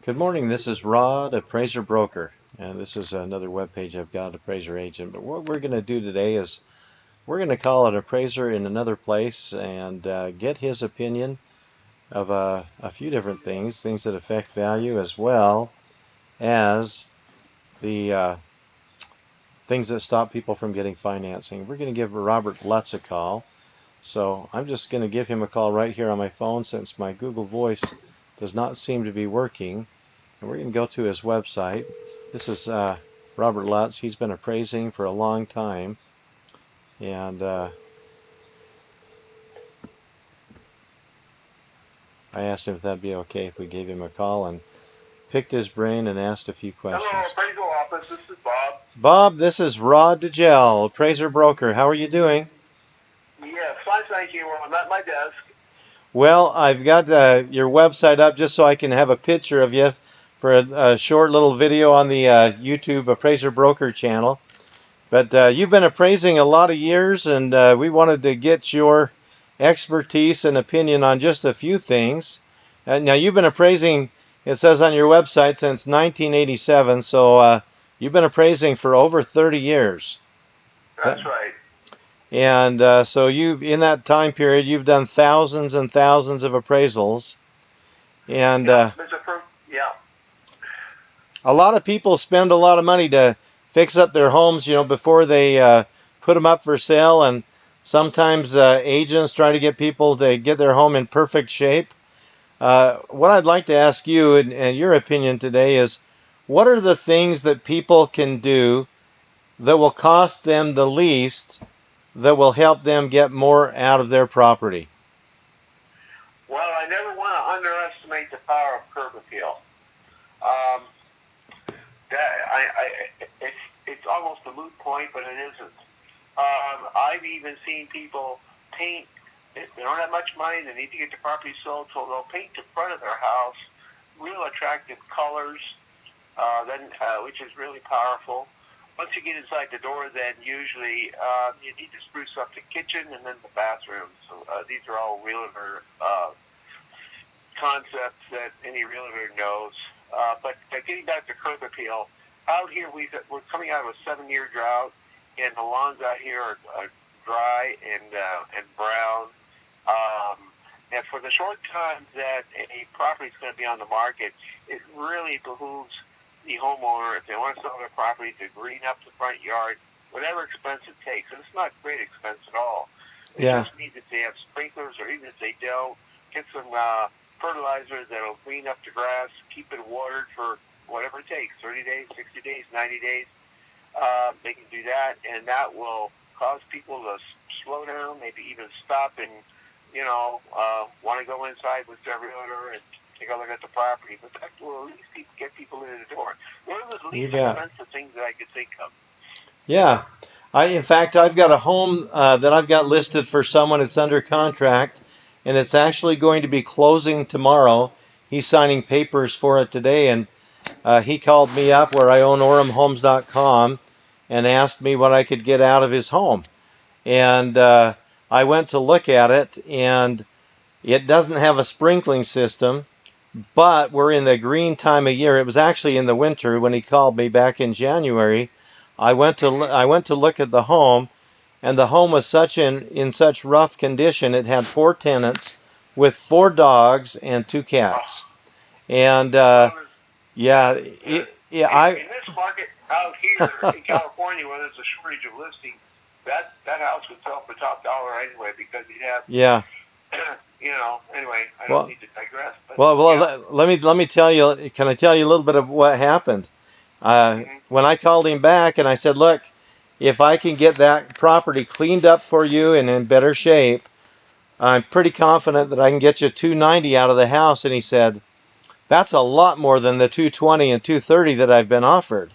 Good morning. This is Rod, Appraiser Broker, and this is another web page I've got, Appraiser Agent. But what we're going to do today is we're going to call an appraiser in another place and get his opinion of a few different things that affect value, as well as the things that stop people from getting financing. We're going to give Robert Lutz a call. So I'm just going to give him a call right here on my phone, since my Google Voice does not seem to be working. And we're going to go to his website. This is Robert Lutz. He's been appraising for a long time. And I asked him if that'd be okay if we gave him a call and picked his brain and asked a few questions. Hello, appraisal office. This is Bob. Bob, this is Rod DeGel, Appraiser Broker. How are you doing? Yes, fine, thank you. I'm at my desk. Well, I've got your website up just so I can have a picture of you for a short little video on the YouTube Appraiser Broker channel. But you've been appraising a lot of years, and we wanted to get your expertise and opinion on just a few things. Now, you've been appraising, it says on your website, since 1987, so you've been appraising for over 30 years. That's right. And so in that time period, you've done thousands and thousands of appraisals. And yeah. A lot of people spend a lot of money to fix up their homes, before they put them up for sale. And sometimes agents try to get people to get their home in perfect shape. What I'd like to ask you and your opinion today is, what are the things that people can do that will cost them the least, that will help them get more out of their property? Well, I never want to underestimate the power of curb appeal. It's almost a moot point, but it isn't. I've even seen people paint. If they don't have much money, they need to get the property sold, so they'll paint the front of their house real attractive colors, which is really powerful. Once you get inside the door, then usually you need to spruce up the kitchen and then the bathroom. So these are all realtor concepts that any realtor knows. But getting back to curb appeal, out here we're coming out of a 7-year drought, and the lawns out here are dry and brown. And for the short time that a property is going to be on the market, it really behooves the homeowner, if they want to sell their property, to green up the front yard, whatever expense it takes. And it's not great expense at all. They just need, if they have sprinklers, or even if they don't, get some fertilizer that'll green up the grass, keep it watered for whatever it takes, 30 days, 60 days, 90 days. They can do that, and that will cause people to slow down, maybe even stop and, want to go inside with their realtor and take a look at the property. But that will at least get people in the door. One of the least expensive things that I could think of. Yeah. In fact, I've got a home that I've got listed for someone. It's under contract, and it's actually going to be closing tomorrow. He's signing papers for it today, and he called me up, where I own orumhomes.com, and asked me what I could get out of his home. And I went to look at it, and it doesn't have a sprinkling system, but we're in the green time of year. It was actually in the winter when he called me back in January. I went to look at the home, and the home was in such rough condition. It had 4 tenants with 4 dogs and 2 cats. And in this market out here in California, where there's a shortage of listings, that house would sell for top dollar anyway, because you'd have anyway, I don't need to digress. But, let me tell you. Can I tell you a little bit of what happened? When I called him back and I said, look, if I can get that property cleaned up for you and in better shape, I'm pretty confident that I can get you $290 out of the house. And he said, that's a lot more than the $220 and $230 that I've been offered.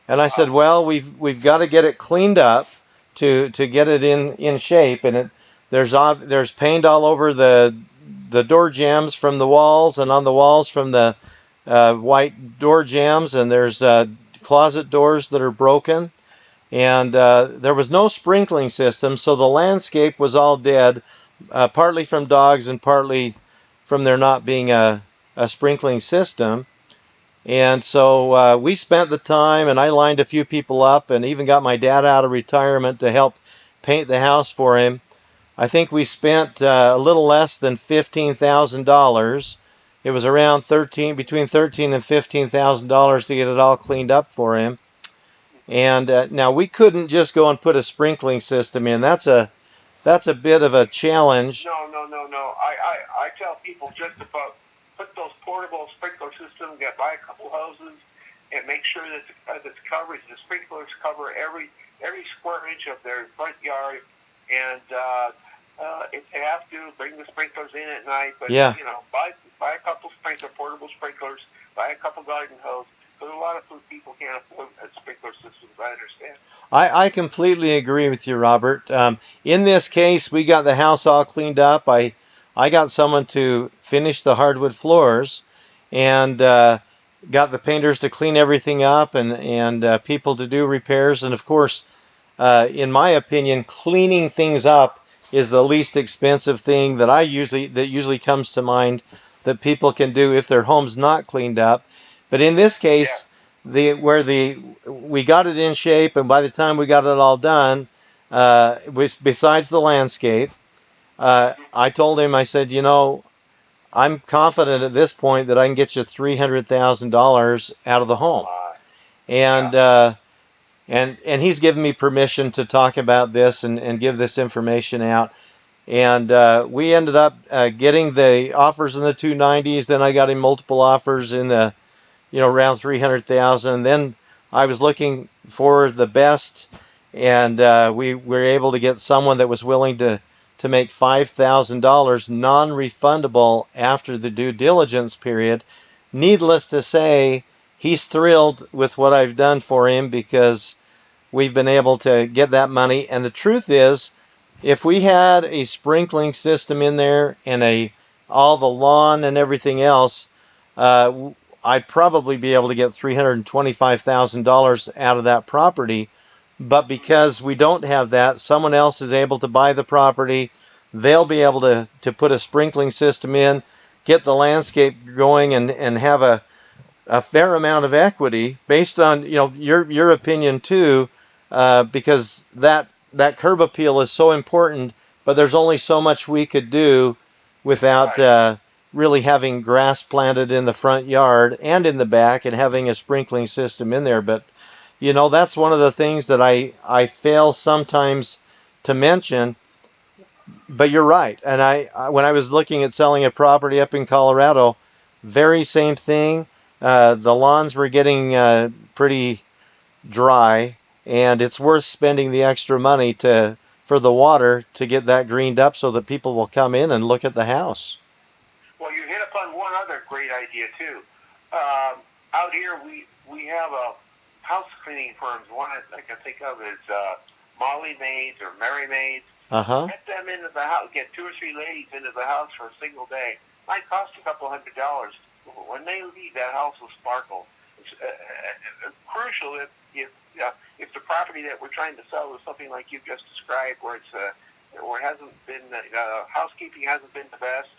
And I said, well, we've got to get it cleaned up to get it in shape. And there's paint all over the door jambs from the walls, and on the walls from the white door jambs, and there's closet doors that are broken. And there was no sprinkling system, so the landscape was all dead, partly from dogs and partly from there not being a sprinkling system. And so we spent the time, and I lined a few people up and even got my dad out of retirement to help paint the house for him. I think we spent a little less than $15,000. It was around between $13,000 and $15,000 to get it all cleaned up for him. And now we couldn't just go and put a sprinkling system in. That's a bit of a challenge. No. I tell people just about put those portable sprinkler systems, buy a couple hoses, and make sure that it's coverage. The sprinklers cover every square inch of their front yard, and if they have to, bring the sprinklers in at night. But buy a couple portable sprinklers, buy a couple garden hoses. There's a lot of people can't afford sprinkler systems. I understand. I completely agree with you, Robert. In this case, we got the house all cleaned up. I got someone to finish the hardwood floors, and got the painters to clean everything up, and people to do repairs. And of course, in my opinion, cleaning things up is the least expensive thing that usually comes to mind that people can do if their home's not cleaned up. But in this case, we got it in shape, and by the time we got it all done, besides the landscape, I told him, I said, I'm confident at this point that I can get you $300,000 out of the home. And he's given me permission to talk about this and give this information out. And we ended up getting the offers in the 290s. Then I got him multiple offers in the around 300,000. Then I was looking for the best, and we were able to get someone that was willing to make $5,000 non-refundable after the due diligence period. Needless to say, he's thrilled with what I've done for him because we've been able to get that money. And the truth is, if we had a sprinkling system in there and all the lawn and everything else, I'd probably be able to get $325,000 out of that property. But because we don't have that, someone else is able to buy the property. They'll be able to put a sprinkling system in, get the landscape going, and have a fair amount of equity based on your opinion too, because that curb appeal is so important. But there's only so much we could do without really having grass planted in the front yard and in the back, and having a sprinkling system in there. But that's one of the things that I fail sometimes to mention. But you're right. And when I was looking at selling a property up in Colorado, very same thing. The lawns were getting pretty dry, and it's worth spending the extra money for the water to get that greened up so that people will come in and look at the house. Well, you hit upon one other great idea too. Out here, we have a house cleaning firms. One I can think of is Molly Maids or Mary Maids. Get them into the house. Get 2 or 3 ladies into the house for a single day. Might cost a couple $100. When they leave, that house will sparkle. It's crucial if the property that we're trying to sell is something like you just described, where it hasn't been housekeeping hasn't been the best.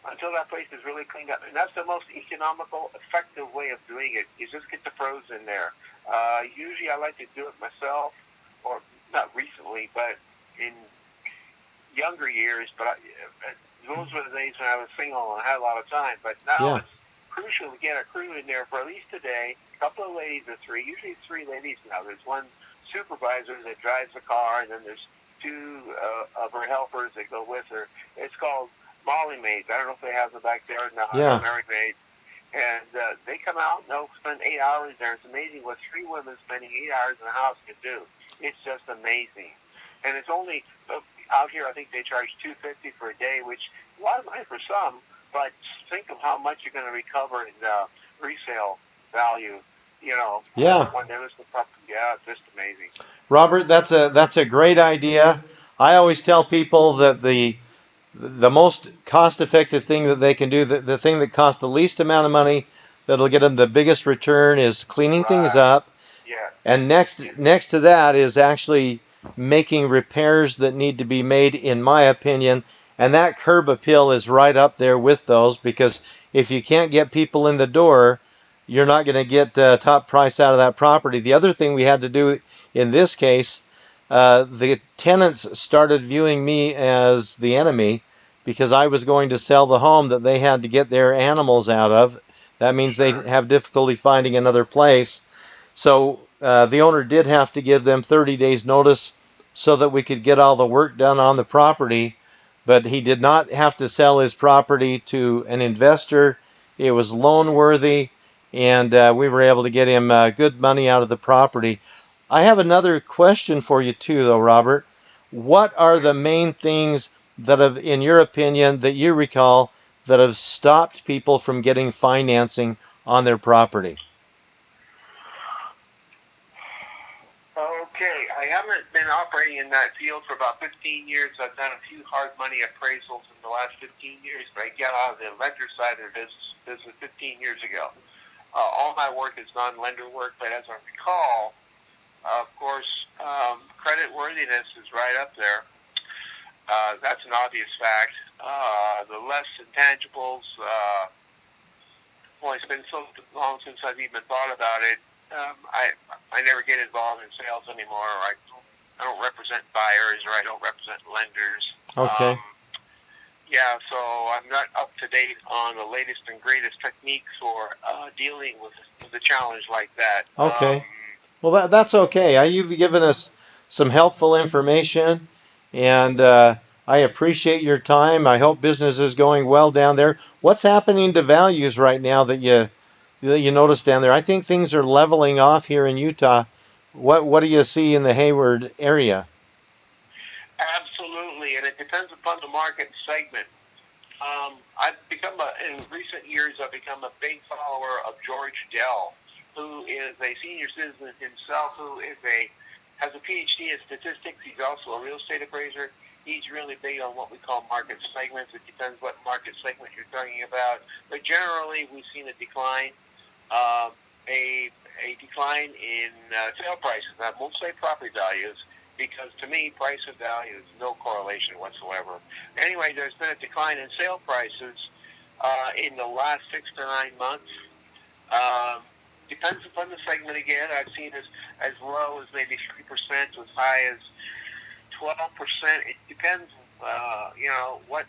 Until that place is really cleaned up, and that's the most economical, effective way of doing it. You just get the pros in there. Usually, I like to do it myself, or not recently, but in younger years. But those were the days when I was single and I had a lot of time. But now it's crucial to get a crew in there for at least a day. A couple of ladies or 3. Usually it's 3 ladies now. There's one supervisor that drives the car, and then there's 2 of her helpers that go with her. It's called Molly Maids. I don't know if they have them back there now. Yeah. Mary Maids. And they come out and they'll spend 8 hours there. It's amazing what 3 women spending 8 hours in a house can do. It's just amazing. And it's only out here, I think they charge $250 for a day, which is a lot of money for some. But think of how much you're going to recover in resale value. When there is the property. Yeah, it's just amazing. Robert, that's a great idea. I always tell people that the most cost-effective thing that they can do, the thing that costs the least amount of money, that'll get them the biggest return, is cleaning things up. Yeah. And next to that is actually making repairs that need to be made, in my opinion. And that curb appeal is right up there with those, because if you can't get people in the door, you're not going to get top price out of that property. The other thing we had to do in this case, the tenants started viewing me as the enemy because I was going to sell the home that they had to get their animals out of. That means they have difficulty finding another place. So the owner did have to give them 30 days notice so that we could get all the work done on the property. But he did not have to sell his property to an investor. It was loan worthy, and we were able to get him good money out of the property. I have another question for you too, though, Robert. What are the main things that have, in your opinion, that you recall that have stopped people from getting financing on their property? Okay, I haven't been operating in that field for about 15 years. I've done a few hard money appraisals in the last 15 years, but I got out of the lender side of the business 15 years ago. All my work is non-lender work, but as I recall, of course, credit worthiness is right up there. That's an obvious fact. The less intangibles, well, it's been so long since I've even thought about it. I never get involved in sales anymore. I don't represent buyers, or I don't represent lenders. Okay. Yeah, so I'm not up to date on the latest and greatest techniques for dealing with a challenge like that. Okay. Well, that's okay. You've given us some helpful information, and I appreciate your time. I hope business is going well down there. What's happening to values right now that you notice down there? I think things are leveling off here in Utah. What do you see in the Hayward area? Absolutely, and it depends upon the market segment. In recent years, I've become a big follower of George Dell, who is a senior citizen himself, who has a PhD in statistics. He's also a real estate appraiser. He's really big on what we call market segments. It depends what market segment you're talking about. But generally, we've seen a decline, a decline in sale prices. I won't say property values, because to me, price and value is no correlation whatsoever. Anyway, there's been a decline in sale prices in the last 6 to 9 months. Depends upon the segment again. I've seen as low as maybe 3% to as high as 12%. It depends, what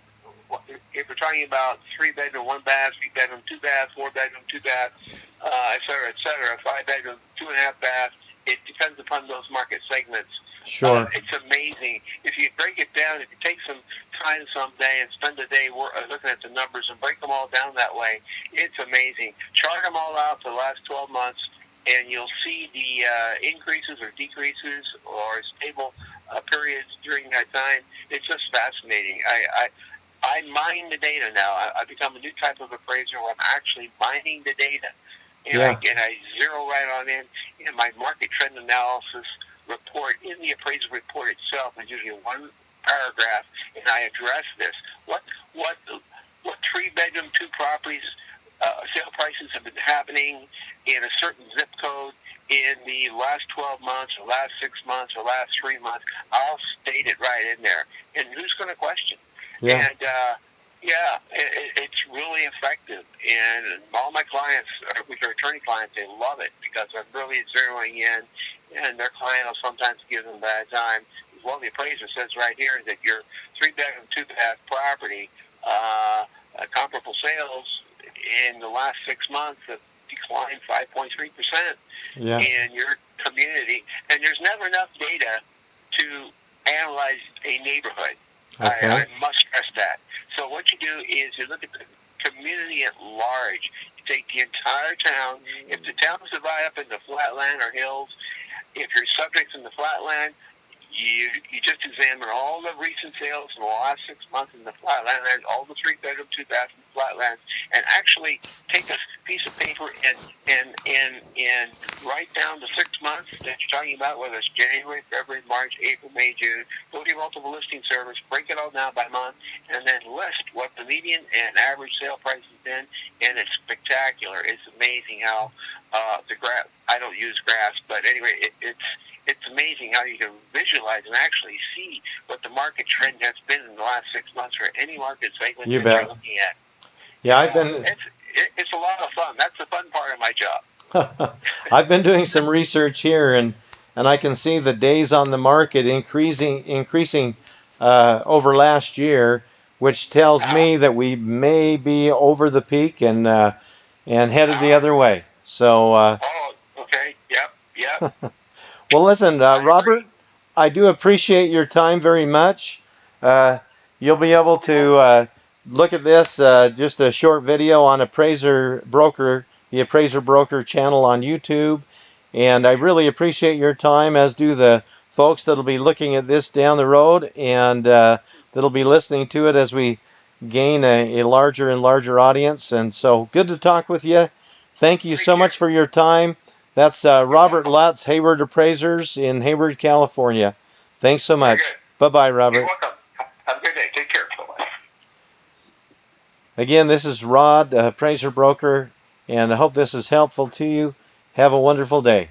if we're talking about 3-bedroom, 1-bath, 3-bedroom, 2-bath, 4-bedroom, 2-bath, et cetera, 5-bedroom, 2.5-bath. It depends upon those market segments. Sure. It's amazing. If you break it down, if you take some time someday and spend a day looking at the numbers and break them all down that way, it's amazing. Chart them all out for the last 12 months, and you'll see the increases or decreases or stable periods during that time. It's just fascinating. I mine the data now. I've become a new type of appraiser where I'm actually mining the data. And I zero right on in my market trend analysis report. In the appraisal report itself, there's usually one paragraph, and I address this. What 3-bedroom, 2 properties sale prices have been happening in a certain zip code in the last 12 months, or last 6 months, or last 3 months. I'll state it right in there, and who's going to question? Yeah. And it's really effective. And all my clients, which are attorney clients, they love it because I'm really zeroing in, and their client will sometimes give them a bad time. Well, the appraiser says right here that your 3-bedroom, 2-bath property, comparable sales in the last 6 months have declined 5.3% in your community. And there's never enough data to analyze a neighborhood. Okay. I must stress that. So what you do is you look at the community at large. You take the entire town. If the town is divided up into flatland or hills, if your subject's in the flatland, you just examine all the recent sales in the last 6 months in the flatland, all the 3-bedroom, 2-bath flatlands, and actually take a piece of paper and write down the 6 months that you're talking about, whether it's January, February, March, April, May, June. Go to your multiple listing service, break it all down by month, and then list what the median and average sale price has been, and it's spectacular. It's amazing how the graph, I don't use graphs, but anyway, it's amazing how you can visualize and actually see what the market trend has been in the last 6 months for any market segment You that bet. you're looking at. Yeah, I've been. It's a lot of fun. That's the fun part of my job. I've been doing some research here, and I can see the days on the market increasing over last year, which tells me that we may be over the peak and headed the other way. So. Oh, okay. Yep. Well, listen, Robert, I do appreciate your time very much. You'll be able to look at this, just a short video on Appraiser Broker, the Appraiser Broker channel on YouTube. And I really appreciate your time, as do the folks that'll be looking at this down the road and that'll be listening to it as we gain a larger and larger audience. And so good to talk with you. Thank you so much for your time. That's Robert Lutz, Hayward Appraisers in Hayward, California. Thanks so much. Bye-bye, Robert. You're welcome. Have a good day. Take care. Bye-bye. Again, this is Rod, Appraiser Broker, and I hope this is helpful to you. Have a wonderful day.